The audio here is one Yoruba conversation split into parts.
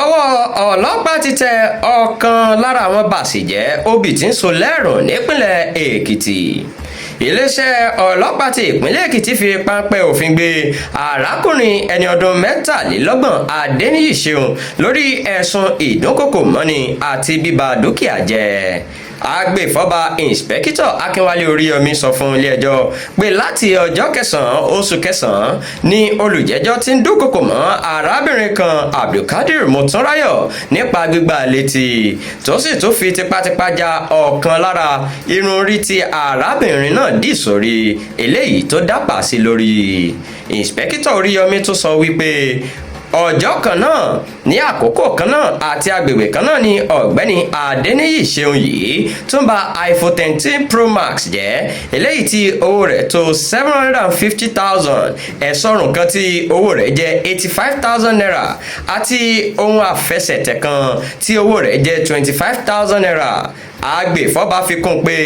Ọwọ Ọlọpa ti tẹ ọkan lára àwọn bàsè jẹ́ obì tí ń so lẹrun nípínlẹ Ekiti. Iléeṣẹ́ ọlọ́pàá ti ìpínlẹ̀ Ekiti fi páńpẹ́ òfin gbé arákùnrin ẹni ọdún 23 Adéníyì Ṣeun lórí ẹ̀sùn ìdúnkòkò mọ́ni àti bíba dúkìá jẹ́. Agbèfọ́ba ìǹspẹ́kítọ̀ Akínwálé Oríyọmí sọ fún ilé-ẹjọ́ pé láti ọjọ́ 9 oṣù kẹsàn-án ni olùjẹ́jọ́ ti ń dúnkòkò mọ́ arábìnrin kan Abdulkadir Motúnráyọ̀ nípa gbígbà létí tó sì tún fi tipátipá já ọ̀kan lára irun orí tí arábìnrin náà dì sórí eléyìí tó dápà sí lórí. Ìǹspẹ́kítọ̀ Oríyọmí tún sọ wípé ọjọ́ kan náà ní àkókò kan náà àti agbègbè kan náà ni ọ̀gbẹ́ni Adéníyì Ṣeun yìí tún ba iPhone 13 Pro Max jẹ́ eléyìí tí owó rẹ̀ tó 750,000 ẹ̀sọ́rùn kan tí owó rẹ̀ jẹ́ 85,000 naira àti ohun àfẹsẹ̀tẹ̀ kan tí owó rẹ̀ jẹ́ 25,000 naira. Agbèfọ́ba fi kún pé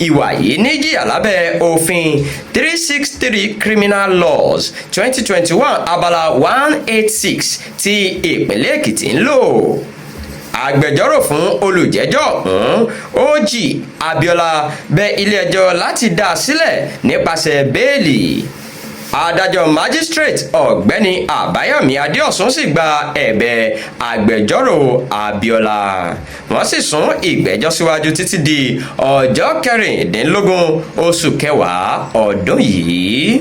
ìwà yìí ní jìyà lábẹ́ òfin 363 Criminal Laws 2021 abala 186 tí ìpínlẹ̀ Èkìtì ń lò. Agbẹjọ́rò fún olùjẹ́jọ́ Oji Abiola bẹ̀ ilé-ẹjọ́ láti dá a sílẹ̀ nípasẹ̀ bẹ́ẹ̀lì. Adájọ́ Magistrate ọ̀gbẹ́ni Àbáyọ̀mí Adéọ̀sún sì gba ẹ̀bẹ̀ agbẹjọ́rò Abiola. Wọ́n sì sún ìgbẹ́jọ́ síwájú títí di ọjọ́ 16 oṣù kẹwàá ọdún yìí.